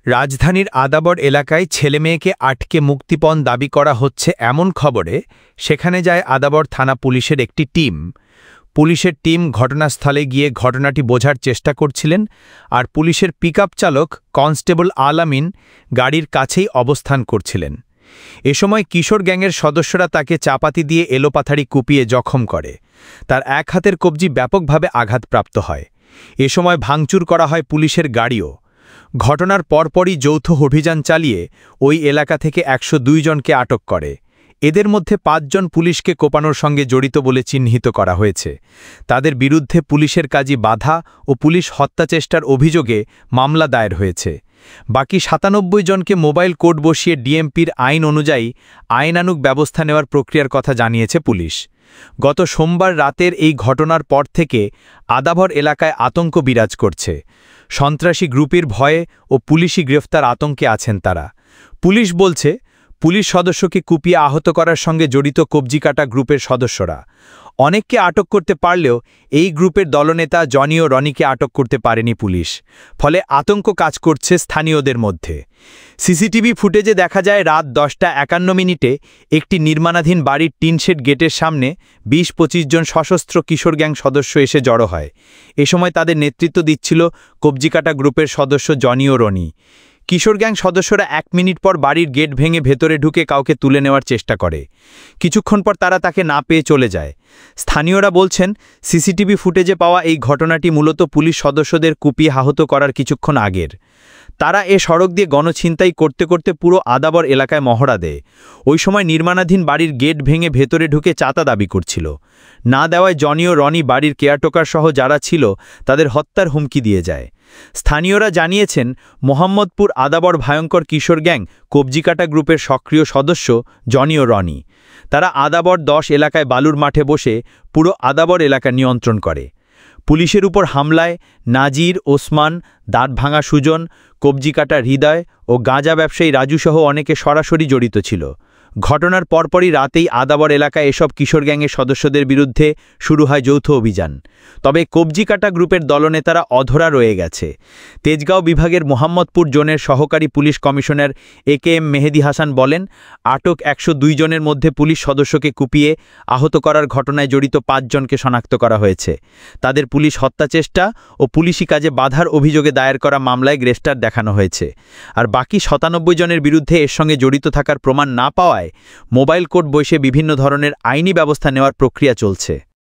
রাজধানীর আদাবর এলাকায় ছেলেমেয়েকে আটকে মুক্তিপণ দাবি করা হচ্ছে এমন খবরে সেখানে যায় আদাবর থানা পুলিশের একটি টিম। পুলিশের টিম ঘটনাস্থলে গিয়ে ঘটনাটি বোঝার চেষ্টা করছিলেন, আর পুলিশের পিকআপ চালক কনস্টেবল আল-আমিন গাড়ির কাছেই অবস্থান করছিলেন। এ সময় কিশোর গ্যাংয়ের সদস্যরা তাকে চাপাতি দিয়ে এলোপাথাড়ি কুপিয়ে জখম করে। তার এক হাতের কবজি ব্যাপকভাবে আঘাতপ্রাপ্ত হয়। এ সময় ভাঙচুর করা হয় পুলিশের গাড়িও। ঘটনার পরপরই যৌথ অভিযান চালিয়ে ওই এলাকা থেকে ১০২ জনকে আটক করে। এদের মধ্যে ৫ জন পুলিশকে কোপানোর সঙ্গে জড়িত বলে চিহ্নিত করা হয়েছে। তাদের বিরুদ্ধে পুলিশের কাজে বাধা ও পুলিশ হত্যাচেষ্টার অভিযোগে মামলা দায়ের হয়েছে। বাকি ৯৭ জনকে মোবাইল কোর্ট বসিয়ে ডিএমপির আইন অনুযায়ী আইনানুগ ব্যবস্থা নেওয়ার প্রক্রিয়ার কথা জানিয়েছে পুলিশ। গত সোমবার রাতের এই ঘটনার পর থেকে আদাবর এলাকায় আতঙ্ক বিরাজ করছে। সন্ত্রাসী গ্রুপের ভয়ে ও পুলিশি গ্রেফতার আতঙ্কে আছেন তারা। পুলিশ বলছে, পুলিশ সদস্যকে কুপিয়ে আহত করার সঙ্গে জড়িত কবজিকাটা গ্রুপের সদস্যরা। অনেককে আটক করতে পারলেও এই গ্রুপের দলনেতা জনি ও রনিকে আটক করতে পারেনি পুলিশ। ফলে আতঙ্ক কাজ করছে স্থানীয়দের মধ্যে। সিসিটিভি ফুটেজে দেখা যায় রাত ১০টা ৫১ একটি নির্মাণাধীন বাড়ির টিনশেড গেটের সামনে ২০-২৫ জন সশস্ত্র কিশোর গ্যাং সদস্য এসে জড়ো হয়। এ সময় তাদের নেতৃত্ব দিচ্ছিল কবজিকাটা গ্রুপের সদস্য জনি ও রনি। কিশোর গ্যাং সদস্যরা ১ মিনিট পর বাড়ির গেট ভেঙে ভেতরে ঢুকে কাউকে তুলে নেওয়ার চেষ্টা করে। কিছুক্ষণ পর তারা তাকে না পেয়ে চলে যায়। স্থানীয়রা বলছেন, সিসিটিভি ফুটেজে পাওয়া এই ঘটনাটি মূলত পুলিশ সদস্যদের কুপিয়ে আহত করার কিছুক্ষণ আগের। তারা এ সড়ক দিয়ে গণছিনতাই করতে করতে পুরো আদাবর এলাকায় মহড়া দেয়। ওই সময় নির্মাণাধীন বাড়ির গেট ভেঙে ভেতরে ঢুকে চাঁদা দাবি করছিল। না দেওয়ায় জনি ও রনি বাড়ির কেয়ারটেকার সহ যারা ছিল তাদের হত্যার হুমকি দিয়ে যায়। স্থানীয়রা জানিয়েছেন, মোহাম্মদপুর আদাবর ভয়ঙ্কর কিশোর গ্যাং কবজিকাটা গ্রুপের সক্রিয় সদস্য জনি ও রনি। তারা আদাবর ১০ এলাকায় বালুর মাঠে বসে পুরো আদাবর এলাকা নিয়ন্ত্রণ করে। পুলিশের উপর হামলায় নাজির, ওসমান, দাঁতভাঙা সুজন, কবজিকাটা হৃদয় ও গাঁজা ব্যবসায়ী রাজুসহ অনেকে সরাসরি জড়িত ছিল। ঘটনার পরপরই রাতেই আদাবর এলাকায় এসব কিশোর গ্যাংয়ের সদস্যদের বিরুদ্ধে শুরু হয় যৌথ অভিযান। তবে কবজিকাটা গ্রুপের দলনেতারা অধরা রয়ে গেছে। তেজগাঁও বিভাগের মোহাম্মদপুর জোনের সহকারী police commissioner AKM Mehedi Hasan বলেন, আটক ১০২ জনের মধ্যে পুলিশ সদস্যকে কুপিয়ে আহত করার ঘটনায় জড়িত ৫ জনকে শনাক্ত করা হয়েছে। তাদের পুলিশ হত্যাচেষ্টা ও পুলিশি কাজে বাধার অভিযোগে দায়ের করা মামলায় গ্রেফতার দেখানো হয়েছে। আর বাকি ৯৭ জনের বিরুদ্ধে এর সঙ্গে জড়িত থাকার প্রমাণ না পাওয়ায় মোবাইল কোর্ট বসে বিভিন্ন ধরনের আইনি ব্যবস্থা নেওয়ার প্রক্রিয়া চলছে।